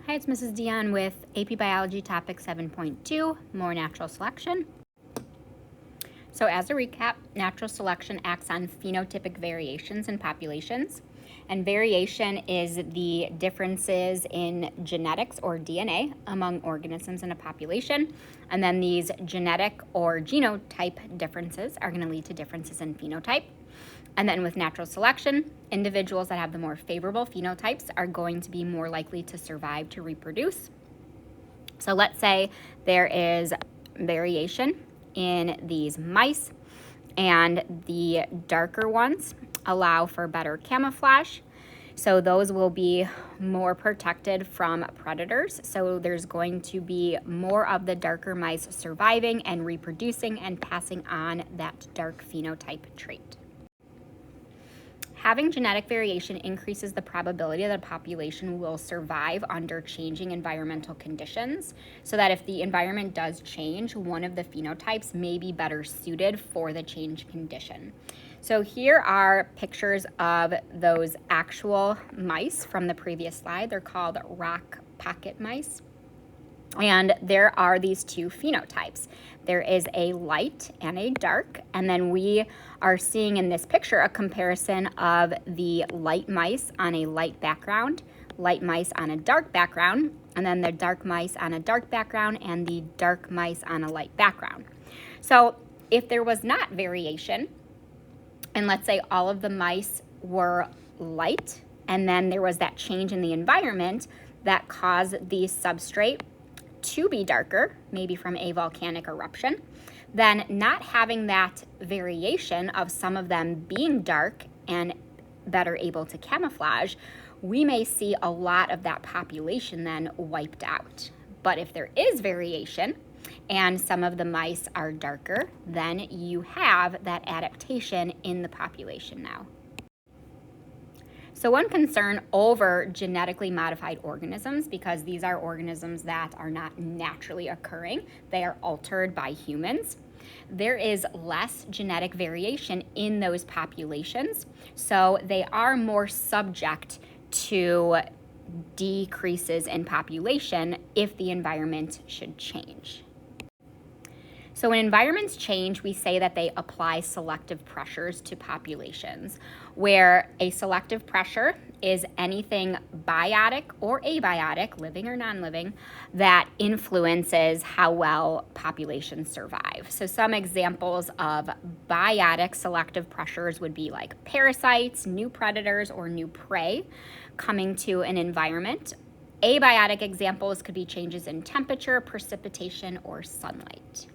Hi, it's Mrs. Dion with AP Biology Topic 7.2, More Natural Selection. So as a recap, natural selection acts on phenotypic variations in populations. And variation is the differences in genetics or DNA among organisms in a population. And then these genetic or genotype differences are going to lead to differences in phenotype. And then with natural selection, individuals that have the more favorable phenotypes are going to be more likely to survive to reproduce. So let's say there is variation in these mice, and the darker ones allow for better camouflage. So those will be more protected from predators. So there's going to be more of the darker mice surviving and reproducing and passing on that dark phenotype trait. Having genetic variation increases the probability that a population will survive under changing environmental conditions, so that if the environment does change, one of the phenotypes may be better suited for the change condition. So here are pictures of those actual mice from the previous slide. They're called rock pocket mice. And there are these two phenotypes. There is a light and a dark, and then we are seeing in this picture a comparison of the light mice on a light background, light mice on a dark background, and then the dark mice on a dark background and the dark mice on a light background. So if there was not variation, and let's say all of the mice were light, and then there was that change in the environment that caused the substrate to be darker, maybe from a volcanic eruption, then not having that variation of some of them being dark and better able to camouflage, we may see a lot of that population then wiped out. But if there is variation and some of the mice are darker, then you have that adaptation in the population now. So one concern over genetically modified organisms, because these are organisms that are not naturally occurring, they are altered by humans. There is less genetic variation in those populations, so they are more subject to decreases in population if the environment should change. So when environments change, we say that they apply selective pressures to populations, where a selective pressure is anything biotic or abiotic, living or non-living, that influences how well populations survive. So some examples of biotic selective pressures would be like parasites, new predators, or new prey coming to an environment. Abiotic examples could be changes in temperature, precipitation, or sunlight.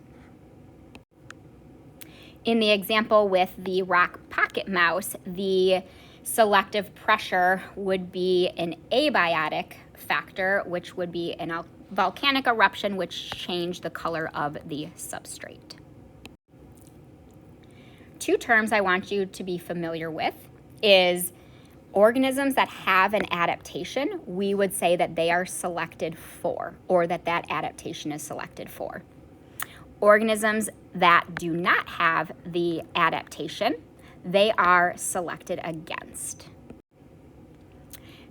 In the example with the rock pocket mouse, the selective pressure would be an abiotic factor, which would be a volcanic eruption, which changed the color of the substrate. Two terms I want you to be familiar with is organisms that have an adaptation. We would say that they are selected for, or that adaptation is selected for. Organisms that do not have the adaptation, they are selected against.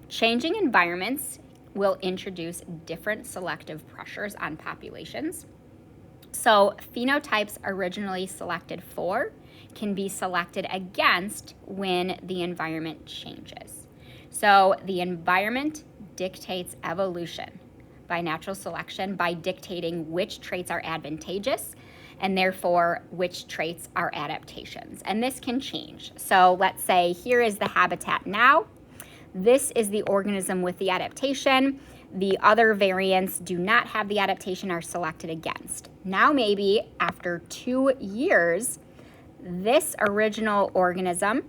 Changing environments will introduce different selective pressures on populations. So phenotypes originally selected for can be selected against when the environment changes. So the environment dictates evolution by natural selection by dictating which traits are advantageous and therefore which traits are adaptations. And this can change. So let's say here is the habitat now. This is the organism with the adaptation. The other variants do not have the adaptation, are selected against. Now maybe after 2 years, this original organism,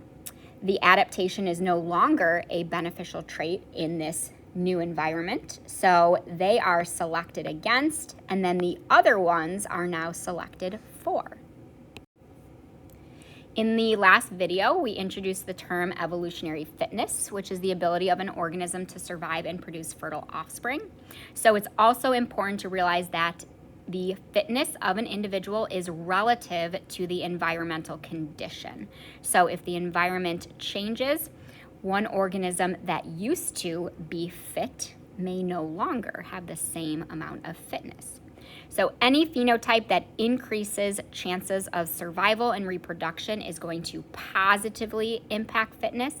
the adaptation is no longer a beneficial trait in this new environment, so they are selected against, and then the other ones are now selected for. In the last video, we introduced the term evolutionary fitness, which is the ability of an organism to survive and produce fertile offspring. So it's also important to realize that the fitness of an individual is relative to the environmental condition. So if the environment changes, one organism that used to be fit may no longer have the same amount of fitness. So any phenotype that increases chances of survival and reproduction is going to positively impact fitness.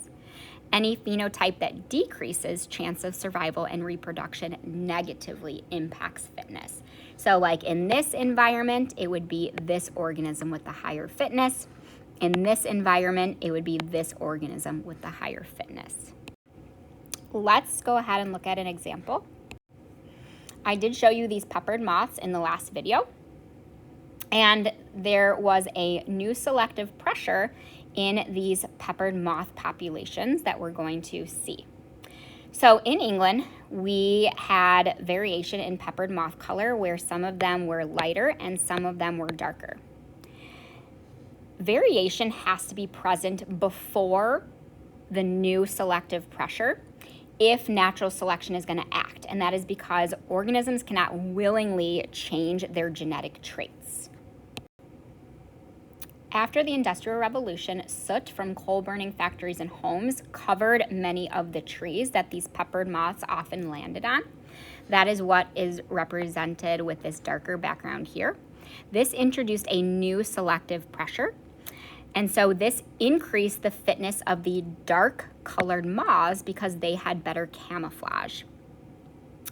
Any phenotype that decreases chance of survival and reproduction negatively impacts fitness. So like in this environment, it would be this organism with the higher fitness. In this environment, it would be this organism with the higher fitness. Let's go ahead and look at an example. I did show you these peppered moths in the last video, and there was a new selective pressure in these peppered moth populations that we're going to see. So in England, we had variation in peppered moth color where some of them were lighter and some of them were darker. Variation has to be present before the new selective pressure if natural selection is going to act, and that is because organisms cannot willingly change their genetic traits. After the Industrial Revolution, soot from coal-burning factories and homes covered many of the trees that these peppered moths often landed on. That is what is represented with this darker background here. This introduced a new selective pressure, and so this increased the fitness of the dark colored moths because they had better camouflage.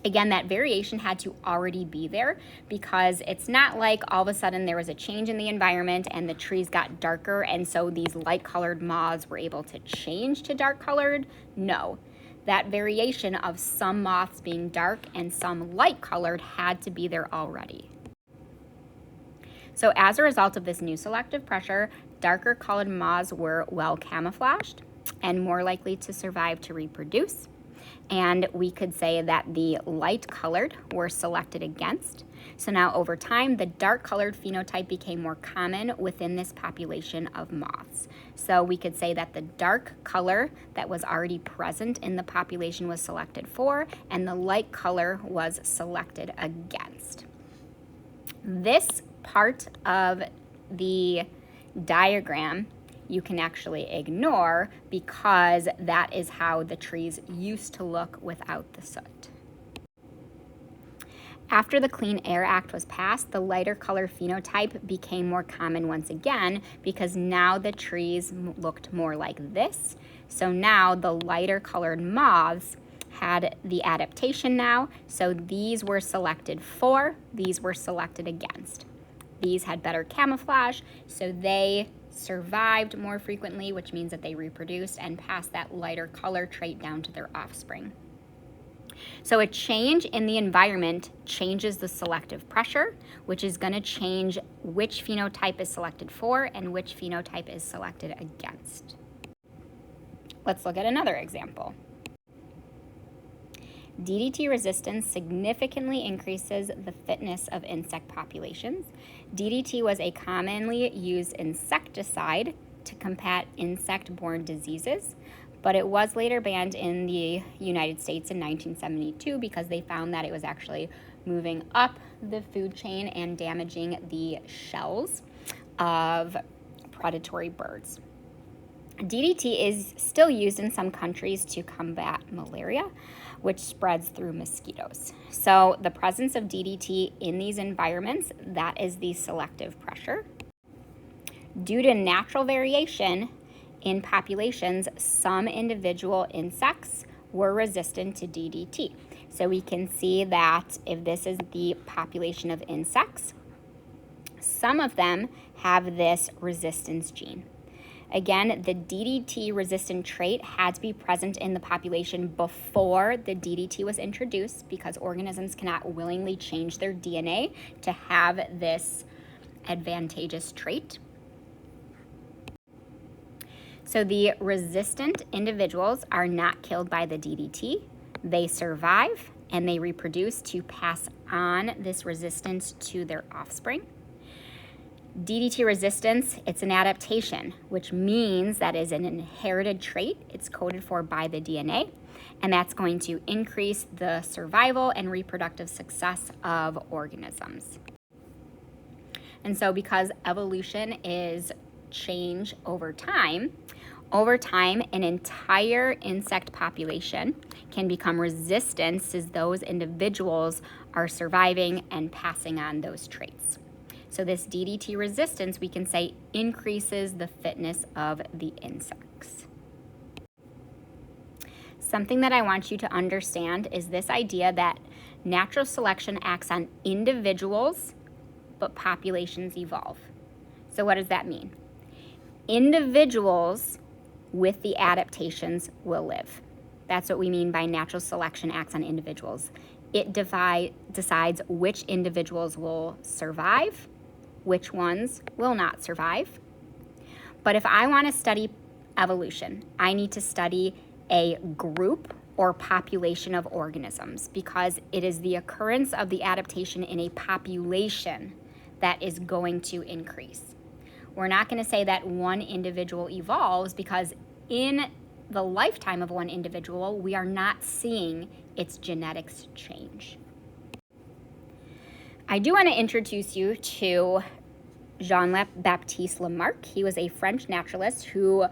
Again, that variation had to already be there because it's not like all of a sudden there was a change in the environment and the trees got darker and so these light colored moths were able to change to dark colored. No, that variation of some moths being dark and some light colored had to be there already. So as a result of this new selective pressure, darker colored moths were well camouflaged and more likely to survive to reproduce. And we could say that the light colored were selected against. So now over time, the dark colored phenotype became more common within this population of moths. So we could say that the dark color that was already present in the population was selected for, and the light color was selected against. This part of the diagram you can actually ignore because that is how the trees used to look without the soot. After the Clean Air Act was passed, the lighter color phenotype became more common once again because now the trees looked more like this. So now the lighter colored moths had the adaptation now. So these were selected for, these were selected against. These had better camouflage, so they survived more frequently, which means that they reproduced and passed that lighter color trait down to their offspring. So a change in the environment changes the selective pressure, which is going to change which phenotype is selected for and which phenotype is selected against. Let's look at another example. DDT resistance significantly increases the fitness of insect populations. DDT was a commonly used insecticide to combat insect-borne diseases, but it was later banned in the United States in 1972 because they found that it was actually moving up the food chain and damaging the shells of predatory birds. DDT is still used in some countries to combat malaria, which spreads through mosquitoes. So the presence of DDT in these environments, that is the selective pressure. Due to natural variation in populations, some individual insects were resistant to DDT. So we can see that if this is the population of insects, some of them have this resistance gene. Again, the DDT resistant trait had to be present in the population before the DDT was introduced because organisms cannot willingly change their DNA to have this advantageous trait. So the resistant individuals are not killed by the DDT. They survive and they reproduce to pass on this resistance to their offspring. DDT resistance, it's an adaptation, which means that is an inherited trait. It's coded for by the DNA, and that's going to increase the survival and reproductive success of organisms. And so because evolution is change over time, Over time, an entire insect population can become resistant as those individuals are surviving and passing on those traits. So this DDT resistance, we can say, increases the fitness of the insects. Something that I want you to understand is this idea that natural selection acts on individuals, but populations evolve. So what does that mean? Individuals with the adaptations will live. That's what we mean by natural selection acts on individuals. It decides which individuals will survive, which ones will not survive. But if I want to study evolution, I need to study a group or population of organisms, because it is the occurrence of the adaptation in a population that is going to increase. We're not going to say that one individual evolves, because in the lifetime of one individual, we are not seeing its genetics change. I do want to introduce you to Jean-Baptiste Lamarck. He was a French naturalist who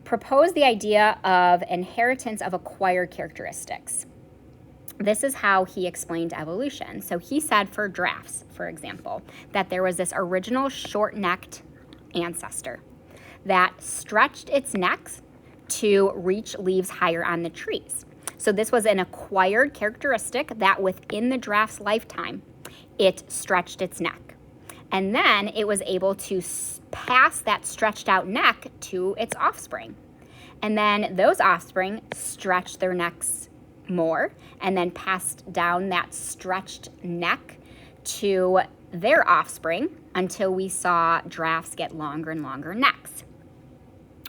proposed the idea of inheritance of acquired characteristics. This is how he explained evolution. So he said for giraffes, for example, that there was this original short-necked ancestor that stretched its neck to reach leaves higher on the trees. So this was an acquired characteristic that within the giraffe's lifetime, it stretched its neck. And then it was able to pass that stretched out neck to its offspring. And then those offspring stretched their necks more and then passed down that stretched neck to their offspring until we saw giraffes get longer and longer necks.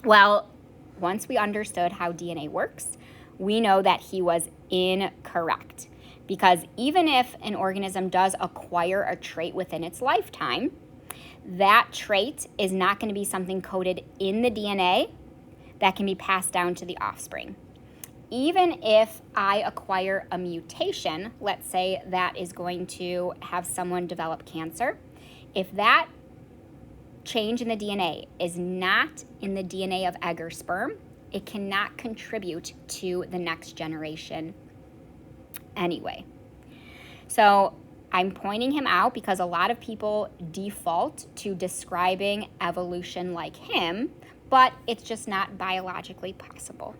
Well, once we understood how DNA works, we know that he was incorrect, because even if an organism does acquire a trait within its lifetime, that trait is not going to be something coded in the DNA that can be passed down to the offspring. Even if I acquire a mutation, let's say that is going to have someone develop cancer, if that change in the DNA is not in the DNA of egg or sperm, it cannot contribute to the next generation anyway. So I'm pointing him out because a lot of people default to describing evolution like him, but it's just not biologically possible.